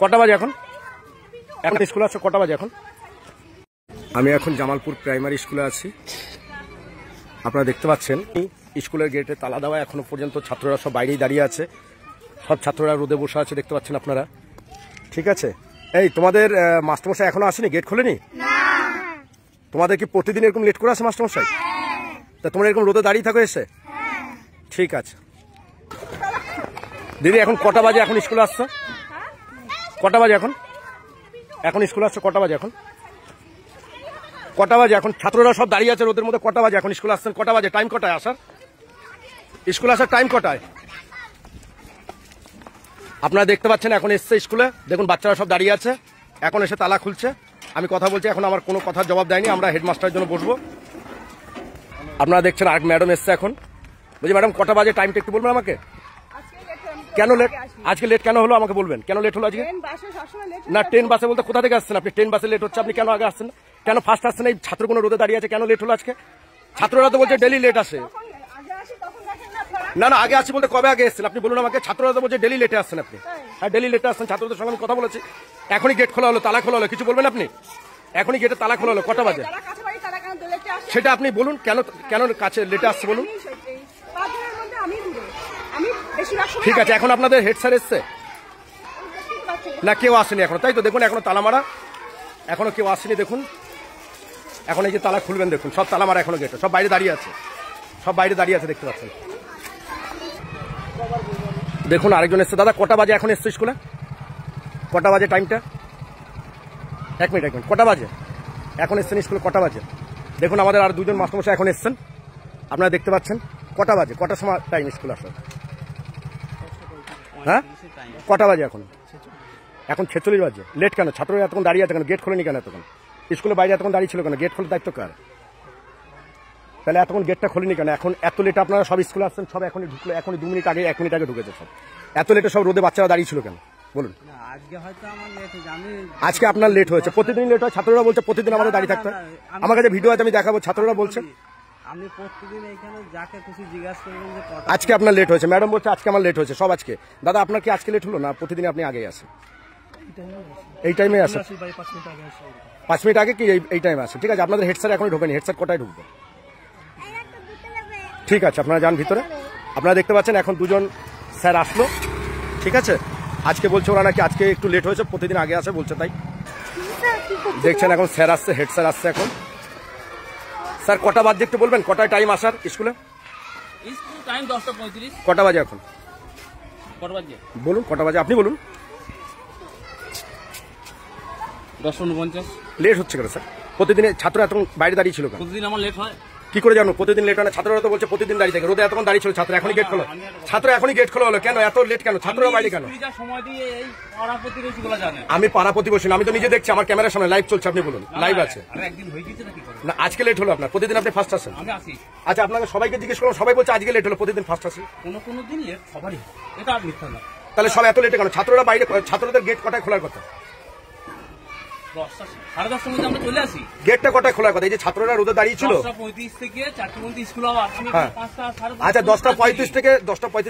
কটা বাজে এখন? এখন স্কুল আসছো কটা বাজে এখন? আমি এখন জামালপুর প্রাইমারি স্কুলে আছি। আপনারা দেখতে পাচ্ছেন স্কুলের গেটে তালা দেওয়া, এখনো পর্যন্ত ছাত্ররা সব বাইরেই দাঁড়িয়ে আছে। সব ছাত্ররা রোদে বসে আছে, দেখতে পাচ্ছেন আপনারা। ঠিক আছে, এই তোমাদের মাস্টারমশাই এখনো আসেনি, গেট খোলেনি? তোমাদের কি প্রতিদিন এরকম লেট করে আসে মাস্টারমশাই? তা তোমরা এরকম রোদে দাঁড়িয়ে থাকো এসে? ঠিক আছে দিদি, এখন কটা বাজে এখন স্কুলে আসছো? কটা বাজে এখন? এখন স্কুলে আসছো কটা বাজে এখন? কটা বাজে এখন? ছাত্ররা সব দাঁড়িয়ে আছে রোদের মধ্যে, কটা বাজে এখন স্কুলে আসছেন? কটা বাজে? টাইম কটায় আসার? স্কুলে আসার টাইম কটায়? আপনারা দেখতে পাচ্ছেন এখন এসছে স্কুলে, দেখুন বাচ্চারা সব দাঁড়িয়ে আছে, এখন এসে তালা খুলছে। আমি কথা বলছি, এখন আমার কোনো কথার জবাব দেয়নি। আমরা হেডমাস্টারের জন্য বসবো। আপনারা দেখছেন আরেক ম্যাডাম এসছে এখন। বলছি ম্যাডাম কটা বাজে টাইমটা একটু বলবেন আমাকে? কেন লেট? আজকে লেট কেন হলো আমাকে বলবেন, কেন লেট হলো আজকে? না ট্রেন বাসে বলতে কোথা থেকে আসছেন আপনি? ট্রেন বাসে লেট হচ্ছে, আপনি কেন আগে আসছেন? কেন ফার্স্ট আসছেন? এই ছাত্রগুলো রোদে দাঁড়িয়ে আছে, কেন লেট হলো আজকে? ছাত্ররা তো বলছে ডেলি লেট আসে। না না, আগে আসছি বলতে কবে আগে এসছেন আপনি বলুন আমাকে? ছাত্ররা তো বলছে ডেলি লেটে আসছেন আপনি। হ্যাঁ ডেলি লেটে আসছেন, ছাত্রদের সঙ্গে আমি কথা বলেছি। এখনই গেট খোলা হলো, তালা খোলা হলো, কিছু বলবেন আপনি? এখনই গেটে তালা খোলা হলো, কটা বাজে সেটা আপনি বলুন। কেন কেন কাছে লেটে আসছে বলুন? ঠিক আছে, এখন আপনাদের হেড স্যার এসছে না? কেউ আসেনি এখনো, তাই তো? দেখুন এখনো তালা মারা, এখনো কেউ আসেনি। দেখুন এখন এই যে তালা খুলবেন, দেখুন সব তালা মারা এখনো, গেটে সব বাইরে দাঁড়িয়ে আছে, সব বাইরে দাঁড়িয়ে আছে, দেখতে পাচ্ছেন। দেখুন আরেকজন এসছে। দাদা কটা বাজে এখন এসছে স্কুলে? কটা বাজে টাইমটা? এক মিনিট কটা বাজে এখন এসছেন স্কুলে? কটা বাজে? দেখুন আমাদের আর দুজন মাস্টারমশাই এখন এসছেন, আপনারা দেখতে পাচ্ছেন। কটা বাজে, কটার সময় টাইম স্কুল আসার? হ্যাঁ কটা বাজে এখন? এখন 46 বাজে। লেট কেন? ছাত্ররা এতক্ষণ দাঁড়িয়ে আছে কেন? গেট খোলেনি কেন এতক্ষণ? স্কুলের বাইরে এতক্ষণ দাঁড়িয়ে ছিল কেন? গেট খোলার দায়িত্ব কার? তাহলে এতক্ষণ গেটটা খোলেনি কেন? এখন এত লেট আপনারা সব স্কুলে আসছেন, সব এখনই ঢুকলো, এখনই 2 মিনিট আগে 1 মিনিট আগে ঢুকেছে সব। এত লেটে সব রোদে বাচ্চারা দাঁড়িয়ে ছিল কেন বলুন? আজকে আপনার লেট হয়েছে, প্রতিদিন লেট হয়। ছাত্ররা বলছে প্রতিদিন আমাদের দাঁড়িয়ে থাকতে হয়। আমার কাছে ভিডিও আছে, আমি দেখাবো। ছাত্ররা বলছে আজকে আপনার লেট হয়েছে। ম্যাডাম বলছে আজকে আমার লেট হয়েছে, সব আজকে। দাদা আপনার কি আজকে লেট হলো না? প্রতিদিন আপনি আগেই আসেন, এই টাইমে আসেন। 5 মিনিট আগে কি এই টাইমে আসেন? ঠিক আছে, আপনাদের হেড স্যার এখনই ঢোকেনি। হেড স্যার কটায় ঢুকবে? ঠিক আছে, আপনারা যান ভিতরে। আপনারা দেখতে পাচ্ছেন এখন দুজন স্যার আসলো। ঠিক আছে, আজকে বলছে ওরা নাকি আজকে একটু লেট হয়েছে, প্রতিদিন আগে আসে বলছে, তাই দেখছেন। এখন স্যার আসছে, হেড স্যার আসছে এখন। স্যার কটা বাজে একটু বলবেন? কটায় টাইম আসার স্কুলে? টাইম 10:35। কটা বাজে এখন বলুন? কটা বাজে আপনি বলুন? 10:49। লেট হচ্ছে কেন স্যার? প্রতিদিন ছাত্র এতক্ষণ বাইরে দাঁড়িয়ে ছিল কেন? প্রতিদিন আমার লেট হয়। কি করে জানো প্রতিদিন লেট হয় না? ছাত্ররা তো বলছে প্রতিদিন দাঁড়িয়ে থাকে, রোদে এতক্ষণ দাঁড়িয়ে ছিল। ছাত্র এখনই গেট খোলো, ছাত্র এখনই গেট খোলা হলো, কেন এত লেট কেন? ছাত্ররা বাইরে কেন? আমি পাড়া প্রতিবেশী, আমি তো নিজে দেখছি, আমার ক্যামেরার সামনে লাইভ চলছে, আপনি বলুন। লাইভ আছে না? আজকে লেট হলো আপনার? প্রতিদিন আপনি ফার্স্ট আসেন? আচ্ছা, আপনাকে সবাইকে জিজ্ঞেস করলাম, সবাই বলছে আজকে লেট হলো, প্রতিদিন ফার্স্ট আসে। কোনো দিন লেট সবারই, এটা মিথ্যা না। তাহলে সব এত লেটে কেন? ছাত্ররা বাইরে, ছাত্রদের গেট কটায় খোলার কথা? 10:30 মধ্যে আমরা চলে আসি। গেটটা কটায় খোলার কথা? এই যে ছাত্ররা রোদে দাঁড়িয়ে ছিল 10:35 থেকে 4টা পর্যন্ত স্কুল আবার। আচ্ছা 10:35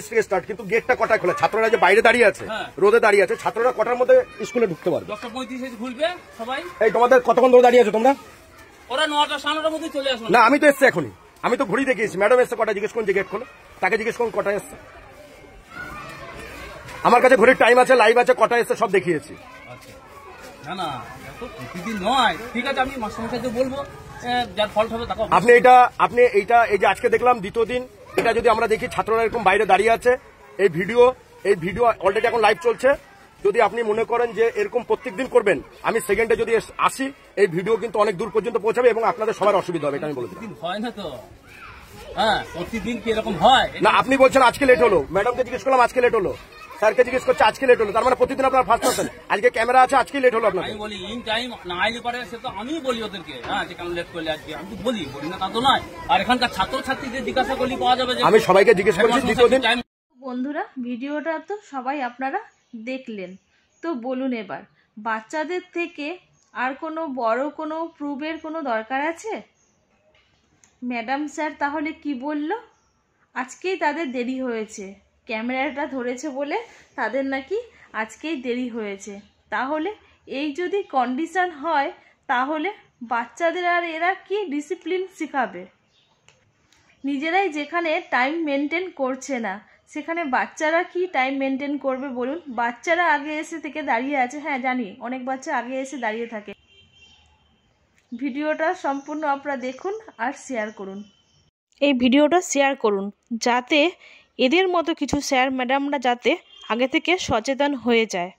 থেকে স্টার্ট, কিন্তু গেটটা কটায় খোলা? ছাত্ররা যে বাইরে দাঁড়িয়ে আছে, রোদে দাঁড়িয়ে আছে, ছাত্ররা কটার মধ্যে স্কুলে ঢুকতে পারবে? 10:35 খুলবে সবাই। এই তোমাদের কতক্ষণ ধরে দাঁড়িয়ে আছো তোমরা? ওরা 9টা 9:30 মধ্যে চলে আসবে। না আমি তো এসছি এখনই, আমি তো ঘুরি দেখিয়েছি। ম্যাডাম এসছে কটায়? জিজ্ঞেস করুন যে গেট খোলো, তাকে জিজ্ঞেস করুন কটায় এসছে। আমার কাছে ঘড়ির টাইম আছে, লাইভ আছে, কটায় এসছে সব দেখিয়েছি। না না, প্রতিদিন নয়। ঠিক আছে, আমি মাস্টারমশাইকে বলবো, যার ফল্ট হবে তাকে। আপনি এইটা এই যে আজকে দেখলাম দ্বিতীয় দিন, এটা যদি আমরা দেখি ছাত্ররা এরকম বাইরে দাঁড়িয়ে আছে, এই ভিডিও অলরেডি এখন লাইভ চলছে। যদি আপনি মনে করেন যে এরকম প্রত্যেকদিন করবেন, আমি সেকেন্ডে যদি আসি, এই ভিডিও কিন্তু অনেক দূর পর্যন্ত পৌঁছাবে এবং আপনাদের সবার অসুবিধা হবে, এটা আমি বলে দিই। হয় না তো, হ্যাঁ প্রতিদিন কি এরকম হয় না? আপনি বলছেন আজকে লেট হলো, ম্যাডামকে জিজ্ঞেস করলাম আজকে লেট হলো, স্যারকে জিজ্ঞেস করছে আজকে লেট হলো, তার মানে প্রতিদিন আপনার ফার্স্ট পার্সন। আজকে ক্যামেরা আছে, আজকে লেট হলো আপনার। আমি বলি ইন টাইম না আইলে পারে, সে তো আমি বলি ওদেরকে, হ্যাঁ যে কেন লেট করলে আজকে, আমি তো বলি না তা তো নয়। আর এখানকার ছাত্রছাত্রীদের জিজ্ঞাসা করলে পাওয়া যাবে। আমি সবাইকে জিজ্ঞেস করছি দ্বিতীয় দিন। বন্ধুরা, ভিডিওটা তো সবাই আপনারা দেখলেন, তো বলুন এবার বাচ্চাদের থেকে আর কোনো বড় কোনো প্রুফের কোনো দরকার আছে? ম্যাডাম স্যার তাহলে কি বলল? আজকেই তাদের দেরি হয়েছে, ক্যামেরাটা ধরেছে বলে তাদের নাকি আজকেই দেরি হয়েছে। তাহলে এই যদি কন্ডিশন হয় তাহলে বাচ্চাদের আর এরা কি ডিসিপ্লিন শেখাবে? নিজেরাই যেখানে টাইম মেনটেন করছে না সেখানে বাচ্চারা কি টাইম মেনটেন করবে বলুন? বাচ্চারা আগে এসে থেকে দাঁড়িয়ে আছে, হ্যাঁ জানি অনেক বাচ্চা আগে এসে দাঁড়িয়ে থাকে। ভিডিওটা সম্পূর্ণ আপনারা দেখুন আর শেয়ার করুন। এই ভিডিওটা শেয়ার করুন যাতে এদের মতো কিছু স্যার ম্যাডামরা যাতে আগে থেকে সচেতন হয়ে যায়।